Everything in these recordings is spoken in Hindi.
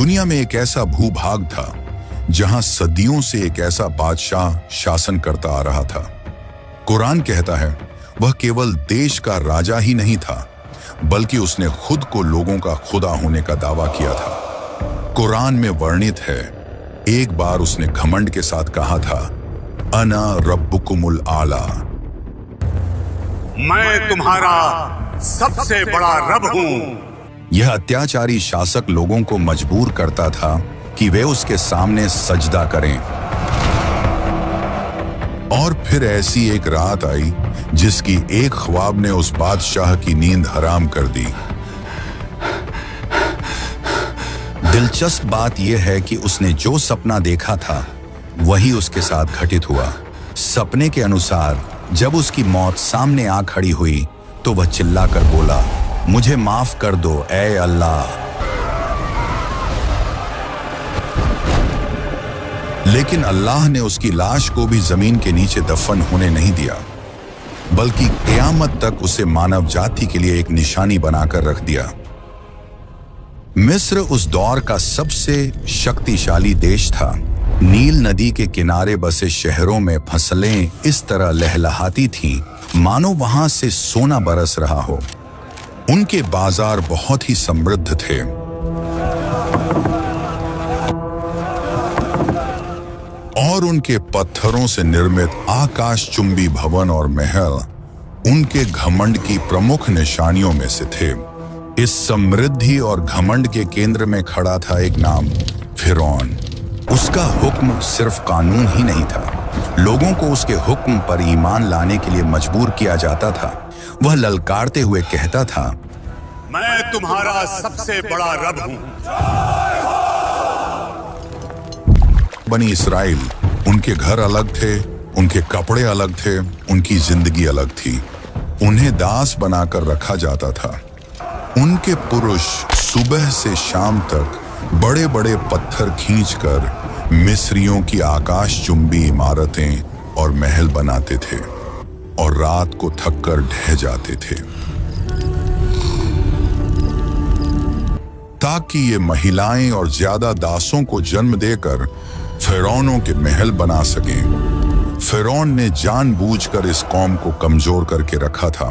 दुनिया में एक ऐसा भूभाग था जहां सदियों से एक ऐसा बादशाह शासन करता आ रहा था। कुरान कहता है वह केवल देश का राजा ही नहीं था, बल्कि उसने खुद को लोगों का खुदा होने का दावा किया था। कुरान में वर्णित है, एक बार उसने घमंड के साथ कहा था, अना रब्बुकुमुल आला, मैं तुम्हारा सबसे बड़ा रब हूं। यह अत्याचारी शासक लोगों को मजबूर करता था कि वे उसके सामने सजदा करें। और फिर ऐसी एक रात आई जिसकी एक ख्वाब ने उस बादशाह की नींद हराम कर दी। दिलचस्प बात यह है कि उसने जो सपना देखा था वही उसके साथ घटित हुआ। सपने के अनुसार जब उसकी मौत सामने आ खड़ी हुई तो वह चिल्लाकर बोला, मुझे माफ कर दो ऐ अल्लाह। लेकिन अल्लाह ने उसकी लाश को भी जमीन के नीचे दफन होने नहीं दिया, बल्कि क़यामत तक उसे मानव जाति के लिए एक निशानी बनाकर रख दिया। मिस्र उस दौर का सबसे शक्तिशाली देश था। नील नदी के किनारे बसे शहरों में फसलें इस तरह लहलहाती थीं मानो वहां से सोना बरस रहा हो। उनके बाजार बहुत ही समृद्ध थे। और उनके पत्थरों से निर्मित आकाशचुंबी भवन और महल उनके घमंड की प्रमुख निशानियों में से थे। इस समृद्धि और घमंड के केंद्र में खड़ा था एक नाम, फिरौन। उसका हुक्म सिर्फ कानून ही नहीं था, लोगों को उसके हुक्म पर ईमान लाने के लिए मजबूर किया जाता था। वह ललकारते हुए कहता था, मैं तुम्हारा सबसे बड़ा रब हूं। बनी इस्राइल, उनके घर अलग थे, उनके कपड़े अलग थे, उनकी जिंदगी अलग थी। उन्हें दास बनाकर रखा जाता था। उनके पुरुष सुबह से शाम तक बड़े बड़े पत्थर खींचकर मिस्रियों की आकाशचुंबी इमारतें और महल बनाते थे और रात को थककर ढह जाते थे, ताकि ये महिलाएं और ज्यादा दासों को जन्म देकर फिरौनों के महल बना सकें। फिरौन ने जानबूझकर इस कौम को कमजोर करके रखा था।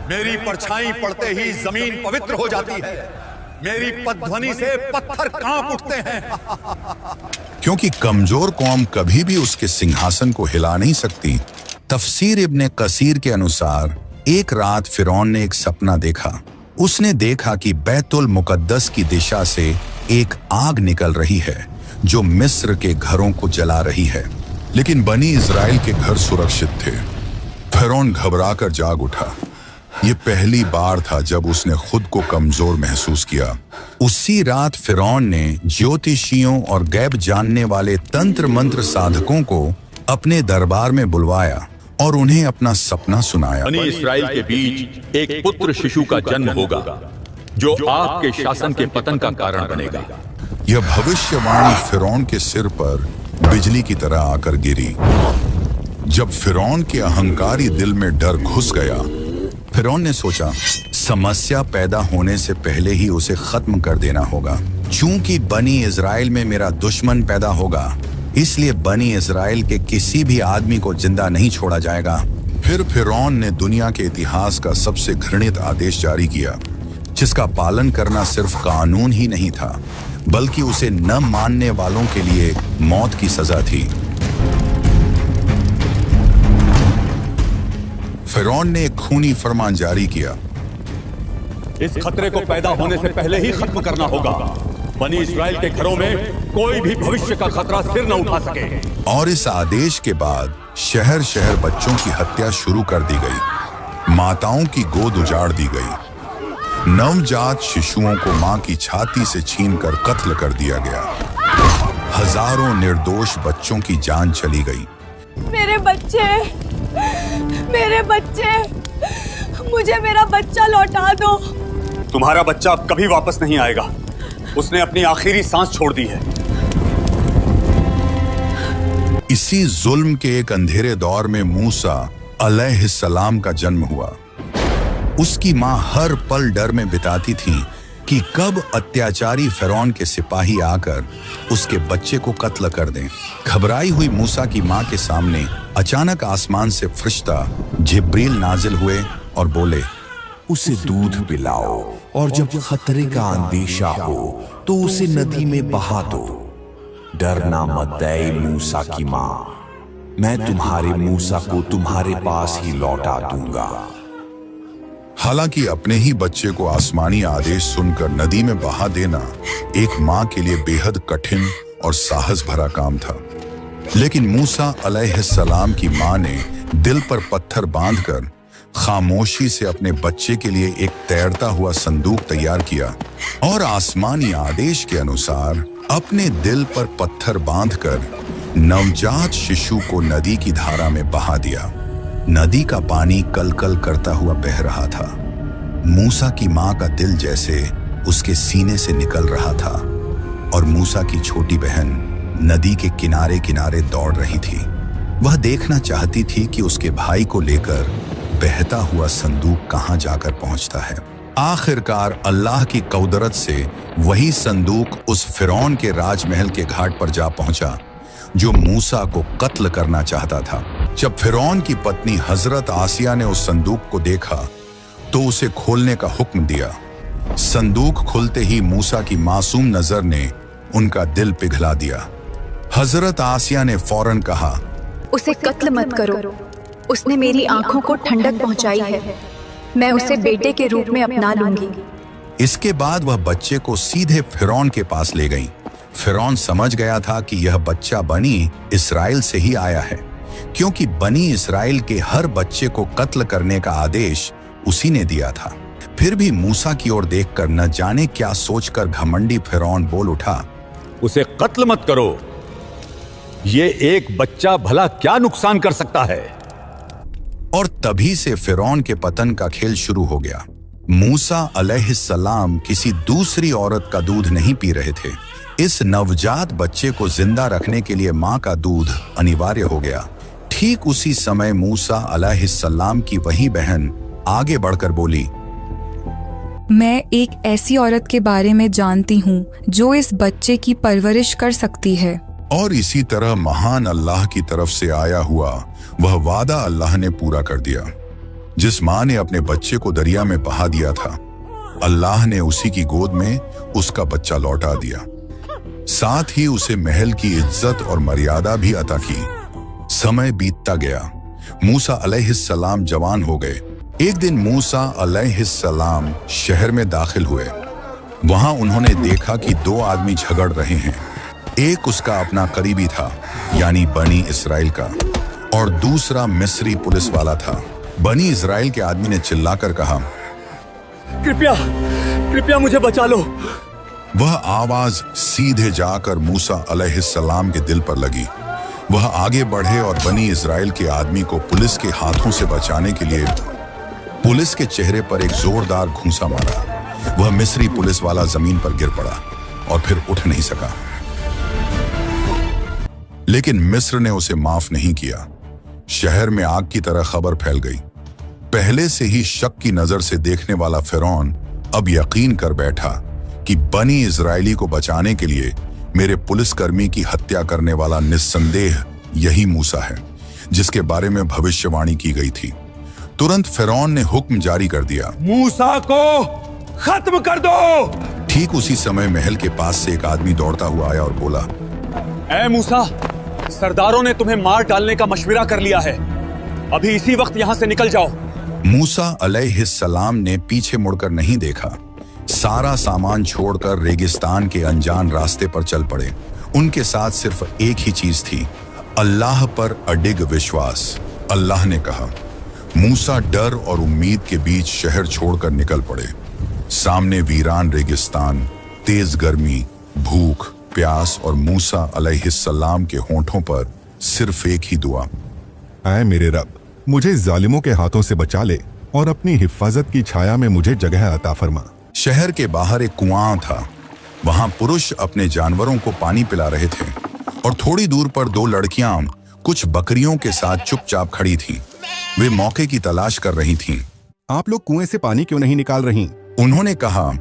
मेरी परछाई पड़ते ही जमीन पवित्र हो जाती है, मेरी पदध्वनि से पत्थर कांप उठते हैं। क्योंकि कमजोर कौम कभी भी उसके सिंहासन को हिला नहीं सकती। तफसीर इब्ने कसीर के अनुसार एक रात फिरौन ने एक सपना देखा। उसने देखा कि बैतुल मुकद्दस की दिशा से एक आग निकल रही है जो मिस्र के घरों को जला रही है, लेकिन बनी इजराइल के घर सुरक्षित थे। फिरौन घबराकर जाग उठा। ये पहली बार था जब उसने खुद को कमजोर महसूस किया। उसी रात फिरौन ने ज्योतिषियों और गैब जानने वाले तंत्र मंत्र साधकों को अपने दरबार में बुलवाया और उन्हें अपना सपना सुनाया। बनी इस्राइल के बीच एक पुत्र शिशु का जन्म होगा जो आपके शासन के पतन का कारण बनेगा। यह भविष्यवाणी फिरौन के सिर पर बिजली की तरह आकर गिरी। जब फिरौन के अहंकारी दिल में डर घुस गया, फिरौन ने सोचा समस्या पैदा होने से पहले ही उसे खत्म कर देना होगा। चूंकि बनी इजराइल में मेरा दुश्मन पैदा होगा, इसलिए बनी इजराइल के किसी भी आदमी को जिंदा नहीं छोड़ा जाएगा। फिर फिरौन ने दुनिया के इतिहास का सबसे घृणित आदेश जारी किया, जिसका पालन करना सिर्फ कानून ही नहीं था, बल्कि उसे न मानने वालों के लिए मौत की सजा थी। फिरौन ने एक खूनी फरमान जारी किया, इस खतरे को पैदा होने से पहले ही खत्म करना होगा। बनी इस्राइल के घरों में कोई भी भविष्य का खतरा सिर न उठा सके। और इस आदेश के बाद शहर शहर बच्चों की हत्या शुरू कर दी गई। माताओं की गोद उजाड़ दी गई। नवजात शिशुओं को मां की छाती से छीनकर कत्ल कर दिया गया। हजारों निर्दोष बच्चों की जान चली गई। मेरे बच्चे, मुझे मेरा बच्चा लौटा दो। तुम्हारा बच्चा अब कभी वापस नहीं आएगा। उसने अपनी आखिरी सांस छोड़ दी है। इसी जुल्म के एक अंधेरे दौर में मूसा अलैहिस्सलाम का जन्म हुआ। उसकी मां हर पल डर में बिताती थी कि कब अत्याचारी फिरौन के सिपाही आकर उसके बच्चे को कत्ल कर दें। घबराई हुई मूसा की मां के सामने अचानक आसमान से फरिश्ता जिब्रील नाजिल हुए और बोले, उसे दूध पिलाओ और जब खतरे का अंदेशा हो तो उसे नदी में बहा दो। डरना मत ऐ मूसा की मां, मैं तुम्हारे मूसा को तुम्हारे पास ही लौटा दूंगा। हालांकि अपने ही बच्चे को आसमानी आदेश सुनकर नदी में बहा देना एक मां के लिए बेहद कठिन और साहस भरा काम था, लेकिन मूसा अलैहिस्सलाम की मां ने दिल पर पत्थर बांधकर खामोशी से अपने बच्चे के लिए एक तैरता हुआ संदूक तैयार किया और आसमानी आदेश के अनुसार अपने दिल पर पत्थर बांधकर नवजात शिशु को नदी की धारा में बहा दिया। नदी का पानी कलकल करता हुआ बह रहा था। मूसा की मां का दिल जैसे उसके सीने से निकल रहा था और मूसा की छोटी बहन नदी के किनारे किनारे दौड़ रही थी। वह देखना चाहती थी कि उसके भाई को लेकर बहता हुआ संदूक कहां जाकर पहुंचता है। आखिरकार अल्लाह की कुदरत से वही संदूक उस फिरौन के राजमहल के घाट पर जा पहुंचा जो मूसा को कत्ल करना चाहता था। जब फिरौन की पत्नी हजरत आसिया ने उस संदूक को देखा तो उसे खोलने का हुक्म दिया। संदूक खुलते ही मूसा की मासूम नजर ने उनका दिल पिघला दिया। हजरत आसिया ने फौरन कहा, उसे कत्ल मत करो, उसने मेरी आंखों को ठंडक पहुंचाई है, मैं उसे बेटे के रूप में अपना लूंगी। इसके बाद वह बच्चे को सीधे फिरौन के पास ले गई। फिरौन समझ गया था कि यह बच्चा बनी इसराइल से ही आया है, क्योंकि बनी इसराइल के हर बच्चे को कत्ल करने का आदेश उसी ने दिया था। फिर भी मूसा की ओर देखकर न जाने क्या सोचकर घमंडी फिरौन बोल उठा, उसे कत्ल मत करो, ये एक बच्चा भला क्या नुकसान कर सकता है। और तभी से फिरौन के पतन का खेल शुरू हो गया। मूसा अलैहिस्सलाम किसी दूसरी औरत का दूध नहीं पी रहे थे। इस नवजात बच्चे को जिंदा रखने के लिए मां का दूध अनिवार्य हो गया। ठीक उसी समय मूसा अलैहिस्सलाम की वही बहन आगे बढ़कर बोली, मैं एक ऐसी औरत के बारे में जानती हूँ जो इस बच्चे की परवरिश कर सकती है। और इसी तरह महान अल्लाह की तरफ से आया हुआ वह वादा अल्लाह ने पूरा कर दिया। जिस मां ने अपने बच्चे को दरिया में बहा दिया था, अल्लाह ने उसी की गोद में उसका बच्चा लौटा दिया। साथ ही उसे महल की इज्जत और मर्यादा भी अता की। समय बीतता गया, मूसा अलैहिस्सलाम जवान हो गए। एक दिन मूसा अलैहिस्सलाम शहर में दाखिल हुए। वहां उन्होंने देखा कि दो आदमी झगड़ रहे हैं। एक उसका अपना करीबी था, यानी बनी इसराइल का, और दूसरा मिस्री पुलिस वाला था। बनी इसराइल के आदमी ने चिल्लाकर कहा, कृपया कृपया मुझे बचा लो। वह आवाज सीधे जाकर मूसा अलैहिस्सलाम के दिल पर लगी। वह आगे बढ़े और बनी इजराइल के आदमी को पुलिस के हाथों से बचाने के लिए पुलिस के चेहरे पर एक जोरदार घूंसा मारा। वह मिस्री पुलिस वाला जमीन पर गिर पड़ा और फिर उठ नहीं सका। लेकिन मिस्र ने उसे माफ नहीं किया। शहर में आग की तरह खबर फैल गई। पहले से ही शक की नजर से देखने वाला फिरौन अब यकीन कर बैठा कि बनी इजरायली को बचाने के लिए मेरे पुलिसकर्मी की हत्या करने वाला निस्संदेह यही मूसा है, जिसके बारे में भविष्यवाणी की गई थी। तुरंत फिरौन ने हुक्म जारी कर दिया, मूसा को खत्म कर दो। ठीक उसी समय महल के पास से एक आदमी दौड़ता हुआ आया और बोला, ऐ मूसा, सरदारों ने तुम्हें मार डालने का मशविरा कर लिया है, अभी इसी वक्त यहाँ से निकल जाओ। मूसा अलैहिस्सलाम ने पीछे मुड़कर नहीं देखा। सारा सामान छोड़कर रेगिस्तान के अनजान रास्ते पर चल पड़े। उनके साथ सिर्फ एक ही चीज थी, अल्लाह पर अडिग विश्वास। अल्लाह ने कहा। मूसा डर और उम्मीद के बीच शहर छोड़कर निकल पड़े। सामने वीरान रेगिस्तान, तेज गर्मी, भूख, प्यास और मूसा अलैहिस्सलाम के होंठों पर सिर्फ एक ही दुआ, ऐ मेरे रब, मुझे जालिमों के हाथों से बचा ले और अपनी हिफाजत की छाया में मुझे जगह अता फरमा। शहर के बाहर एक कुआं था। वहां पुरुष अपने जानवरों को पानी पिला रहे थे और थोड़ी दूर पर दो लड़कियां कुछ बकरियों के साथ चुपचाप खड़ी थीं। वे मौके की तलाश कर रही थीं। आप लोग कुएं से पानी क्यों नहीं निकाल रही? उन्होंने कहा,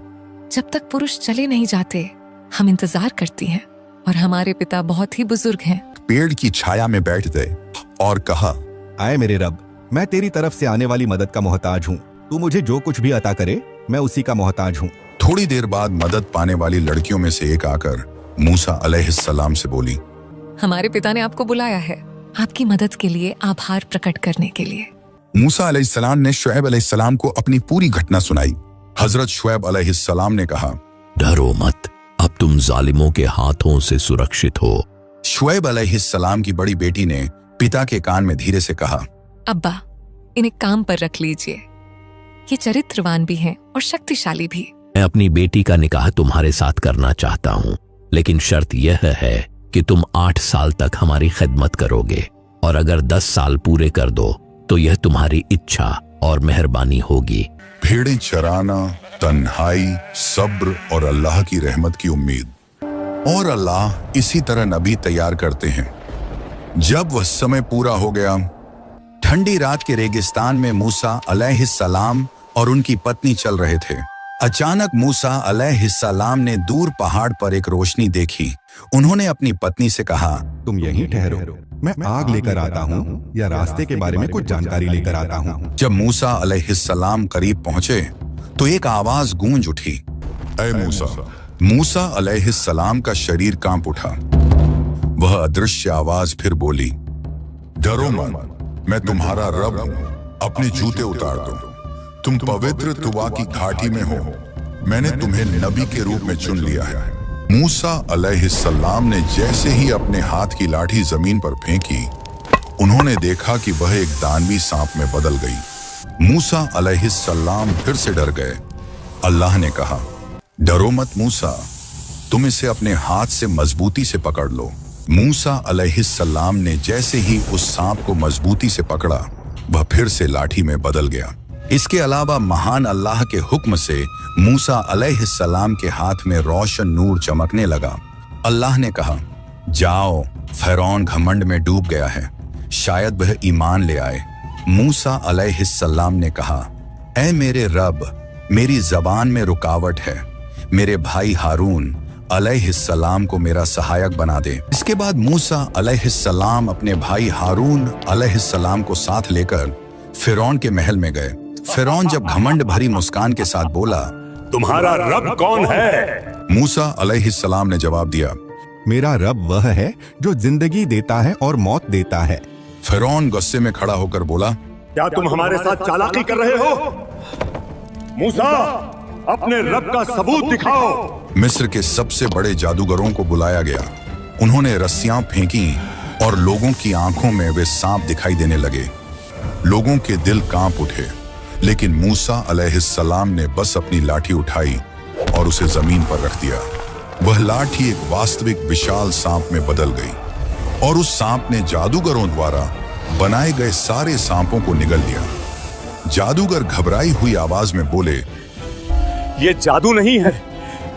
जब तक पुरुष चले नहीं जाते हम इंतजार करती हैं और हमारे पिता बहुत ही बुजुर्ग हैं। पेड़ की छाया में बैठ गए और कहा, आए मेरे रब, मैं तेरी तरफ से आने वाली मदद का मोहताज हूँ। तू मुझे जो कुछ भी अता करे मैं उसी का मोहताज हूँ। थोड़ी देर बाद मदद पाने वाली लड़कियों में से एक आकर मूसा अलैहिस्सलाम से बोली, हमारे पिता ने आपको बुलाया है आपकी मदद के लिए, आभार प्रकट करने के लिए। मूसा अलैहिस्सलाम ने शुएब अलैहिस्सलाम को अपनी पूरी घटना सुनाई। हजरत शुएब अलैहिस्सलाम ने कहा, डरो मत, अब तुम जालिमों के हाथों से सुरक्षित हो। शुएब अलैहिस्सलाम की बड़ी बेटी ने पिता के कान में धीरे से कहा, अब्बा, इन्हें काम पर रख लीजिए, ये चरित्रवान भी हैं और शक्तिशाली भी। मैं अपनी बेटी का निकाह तुम्हारे साथ करना चाहता हूँ, लेकिन शर्त यह है कि तुम 8 साल तक हमारी खिदमत करोगे, और अगर 10 साल पूरे कर दो तो यह तुम्हारी इच्छा और मेहरबानी होगी। भेड़ें चराना, तन्हाई, सब्र और अल्लाह की रहमत की उम्मीद। और अल्लाह इसी तरह नबी तैयार करते हैं। जब वह समय पूरा हो गया, ठंडी रात के रेगिस्तान में मूसा अलैहिस्सलाम और उनकी पत्नी चल रहे थे। अचानक मूसा अलैहिस्सलाम ने दूर पहाड़ पर एक रोशनी देखी। उन्होंने अपनी पत्नी से कहा, तुम यहीं ठहरो, मैं आग लेकर आता हूँ या रास्ते के बारे में कुछ जानकारी लेकर आता हूँ। जब मूसा अलैहिस्सलाम करीब पहुंचे तो एक आवाज गूंज उठी, ऐ मूसा। मूसा अलैहिस्सलाम का शरीर कांप उठा। वह अदृश्य आवाज फिर बोली, डरो मत, मैं तुम्हारा रब हूँ, अपने जूते उतार दो। तुम पवित्र तुवा की घाटी में हो, मैंने तुम्हें नबी के रूप में चुन लिया है। मूसा अलैहिस्सलाम ने जैसे ही अपने हाथ की लाठी जमीन पर फेंकी, उन्होंने देखा कि वह एक दानवी सांप में बदल गई। मूसा अलैहिस्सलाम फिर से डर गए। अल्लाह ने कहा, डरो मत मूसा, तुम इसे अपने हाथ से मजबूती से पकड़ लो। मूसा अलैहिस्सलाम ने जैसे ही उस सांप को मजबूती से पकड़ा, वह फिर से लाठी में बदल गया। इसके अलावा महान अल्लाह के हुक्म से मूसा अलैहिस्सलाम के हाथ में रोशन नूर चमकने लगा। अल्लाह ने कहा, जाओ, फ़िरौन घमंड में डूब गया है, शायद वह ईमान ले आए। मूसा अलैहिस्सलाम ने कहा, ऐ मेरे रब, मेरी जबान में रुकावट है, मेरे भाई हारून अलैहिस्सलाम को मेरा सहायक बना दे। इसके बाद मूसा अलैहिस्सलाम अपने भाई हारून अलैहिस्सलाम को साथ लेकर फ़िरौन के महल में गए। फ़िरौन जब घमंड भरी मुस्कान के साथ बोला, तुम्हारा रब कौन है? मूसा अलैहिस्सलाम ने जवाब दिया, मेरा रब वह है जो जिंदगी देता है और मौत देता है। फ़िरौन गुस्से में खड़ा होकर बोला, क्या तुम हमारे साथ चालाकी कर रहे हो? मूसा, अपने रब का सबूत दिखाओ। मिस्र के सबसे बड़े जादूगरों को बुलाया गया। उन्होंने रस्सियां फेंकी और लोगों की आंखों में वे सांप दिखाई देने लगे। लोगों के दिल कांप उठे, लेकिन मूसा अलैहिस्सलाम ने बस अपनी लाठी उठाई और उसे जमीन पर रख दिया। वह लाठी एक वास्तविक विशाल सांप में बदल गई और उस सांप ने जादूगरों द्वारा बनाए गए सारे सांपों को निगल लिया। जादूगर घबराई हुई आवाज में बोले, ये जादू नहीं है,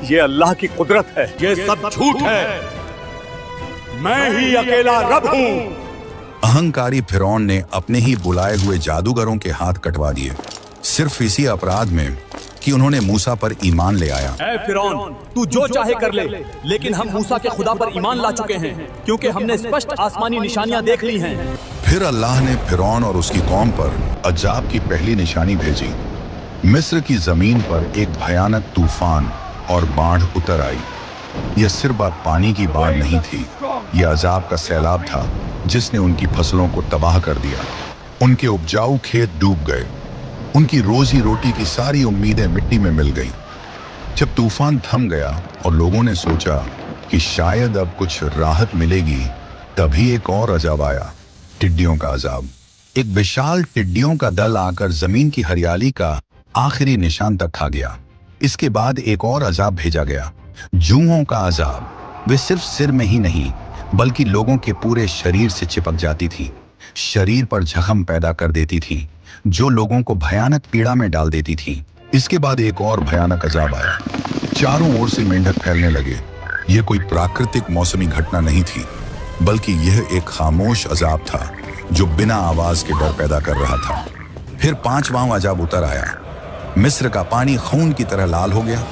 ये अल्लाह की कुदरत है, ये सब झूठ है, मैं ही अकेला रब हूँ। अहंकारी फ़िरौन ने अपने ही बुलाए हुए जादूगरों के हाथ कटवा दिए, सिर्फ इसी अपराध में कि उन्होंने मूसा पर ईमान ले आया। ऐ फ़िरौन, तू जो चाहे कर ले, लेकिन हम मूसा के खुदा पर ईमान ला चुके हैं, क्योंकि हमने स्पष्ट आसमानी निशानियां देख ली हैं। फिर अल्लाह ने फ़िरौन और उसकी कौम पर अजाब की पहली निशानी भेजी। मिस्र की जमीन पर एक भयानक तूफान और बाढ़ उतर आई। यह सिर्फ पानी की बाढ़ नहीं थी, यह अजाब का सैलाब था जिसने उनकी फसलों को तबाह कर दिया। उनके उपजाऊ खेत डूब गए, उनकी रोजी रोटी की सारी उम्मीदें मिट्टी में मिल गई। जब तूफान थम गया और लोगों ने सोचा कि शायद अब कुछ राहत मिलेगी, तभी एक और अजाब आया, टिड्डियों का अजाब। एक विशाल टिड्डियों का दल आकर जमीन की हरियाली का आखिरी निशान तक खा गया। इसके बाद एक और अजाब भेजा गया, जूहों का अजाब। वे सिर्फ सिर में ही नहीं बल्कि लोगों के पूरे शरीर से चिपक जाती थी, शरीर पर जख्म पैदा कर देती थी, जो लोगों को भयानक पीड़ा में डाल देती थी। इसके बाद एक और भयानक अजाब आया, चारों ओर से मेंढक फैलने लगे। यह कोई प्राकृतिक मौसमी घटना नहीं थी, बल्कि यह एक खामोश अजाब था जो बिना आवाज के डर पैदा कर रहा था। फिर 5वां अजाब उतर आया। मिस्र का पानी खून की तरह लाल हो गया,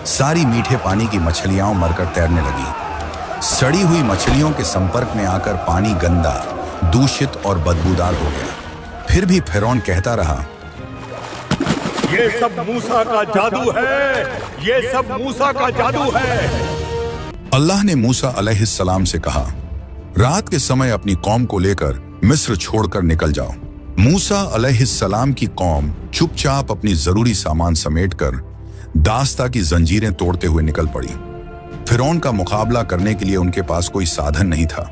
सारी मीठे पानी की मछलियां मरकर तैरने लगी। सड़ी हुई मछलियों के संपर्क में आकर पानी गंदा, दूषित और बदबूदार हो गया। फिर भी फिरौन कहता रहा, ये सब मूसा का जादू है, ये सब मूसा का जादू है। अल्लाह ने मूसा अलैहिस्सलाम से कहा, रात के समय अपनी कौम को लेकर मिस्र छोड़कर निकल जाओ। मूसा अलैहिस्सलाम की कौम चुपचाप अपनी जरूरी सामान समेटकर दास्ता की जंजीरें तोड़ते हुए निकल पड़ी। फिरौन का मुकाबला करने के लिए उनके पास कोई साधन नहीं था,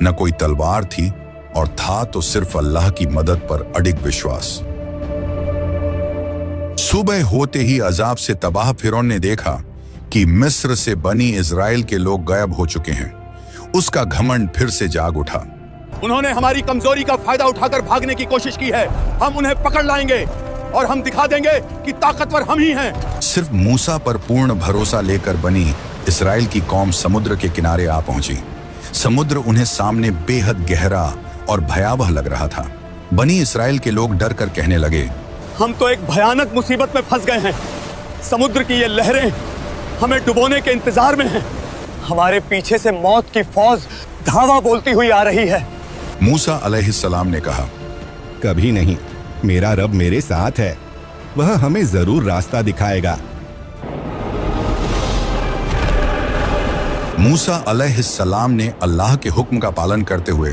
न कोई तलवार थी, और था तो सिर्फ अल्लाह की मदद पर अडिग विश्वास। सुबह होते ही अजाब से तबाह फिरौन ने देखा कि मिस्र से बनी इजराइल के लोग गायब हो चुके हैं। उसका घमंड फिर से जाग उठा। उन्होंने हमारी कमजोरी का फायदा उठाकर भागने की कोशिश की है। हम उन्हें पकड़ लाएंगे और हम दिखा देंगे कि ताकतवर हम ही हैं। सिर्फ मूसा पर पूर्ण भरोसा लेकर बनी इस्राएल की कौम समुद्र के किनारे आ पहुंची। समुद्र उन्हें सामने बेहद गहरा और भयावह लग रहा था। बनी इस्राएल के लोग डर कर कहने लगे, हम तो एक भयानक मुसीबत में फंस गए हैं। समुद्र की ये लहरें हमें डुबोने के इंतजार में हैं। हमारे पीछे से मौत की फौज धावा बोलती हुई आ रही है। मूसा अलैहिस्सलाम ने कहा, कभी नहीं, मेरा रब मेरे साथ है, वह हमें जरूर रास्ता दिखाएगा। मूसा अलैहिस्सलाम ने अल्लाह के हुक्म का पालन करते हुए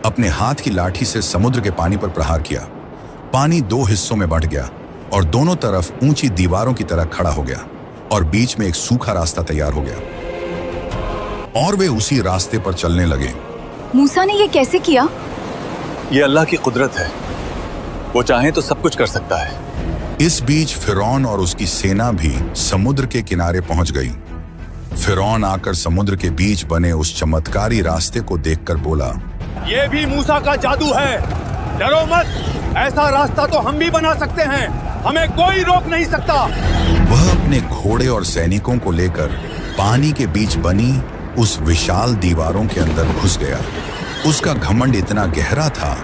अपने हाथ की लाठी से समुद्र के पानी पर प्रहार किया। पानी दो हिस्सों में बंट गया और दोनों तरफ ऊंची दीवारों की तरह खड़ा हो गया और बीच में एक सूखा रास्ता तैयार हो गया और वे उसी रास्ते पर चलने लगे। मूसा ने ये कैसे किया? ये अल्लाह की कुदरत है, वो चाहे तो सब कुछ कर सकता है। इस बीच फिरौन और उसकी सेना भी समुद्र के किनारे पहुंच गई। फिरौन आकर समुद्र के बीच बने उस चमत्कारी रास्ते को देखकर बोला, ये भी मूसा का जादू है, डरो मत, ऐसा रास्ता तो हम भी बना सकते हैं, हमें कोई रोक नहीं सकता। वह अपने घोड़े और सैनिकों को लेकर पानी के बीच बनी उस विशाल दीवारों के अंदर घुस गया। उसका घमंड इतना गहरा था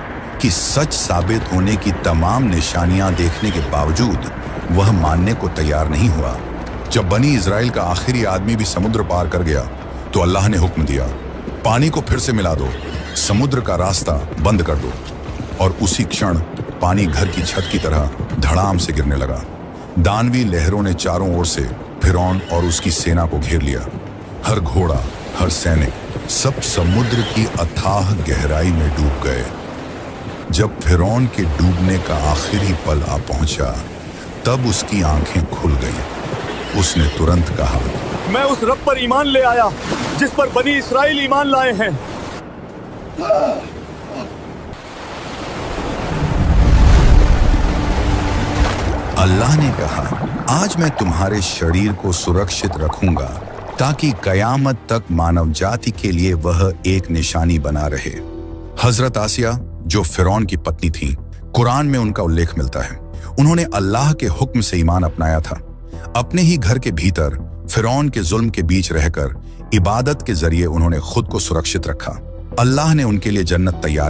कि सच साबित होने की तमाम निशानियां देखने के बावजूद वह मानने को तैयार नहीं हुआ। जब बनी इजराइल का आखिरी आदमी भी समुद्र पार कर गया तो अल्लाह ने हुक्म दिया, पानी को फिर से मिला दो, समुद्र का रास्ता बंद कर दो। और उसी क्षण पानी घर की छत की तरह धड़ाम से गिरने लगा। दानवी लहरों ने चारों ओर से फिरौन और उसकी सेना को घेर लिया। हर घोड़ा, हर सैनिक, सब समुद्र की अथाह गहराई में डूब गए। जब फिरौन के डूबने का आखिरी पल आ पहुंचा तब उसकी आंखें खुल गईं। उसने तुरंत कहा, मैं उस रब पर ईमान ले आया जिस पर बनी इस्राएल ईमान लाए हैं। अल्लाह ने कहा, आज मैं तुम्हारे शरीर को सुरक्षित रखूंगा ताकि कयामत तक मानव जाति के लिए वह एक निशानी बना रहे। हजरत आसिया, जो फिरौन की पत्नी थी, कुरान में उनका उल्लेख मिलता है। उन्होंने अल्लाह के हुक्म से ईमान अपनाया था। अपने ही घर के भीतर फिरौन के जुल्म के बीच रहकर इबादत के जरिए उन्होंने खुद को सुरक्षित रखा। अल्लाह ने उनके लिए जन्नत तैयार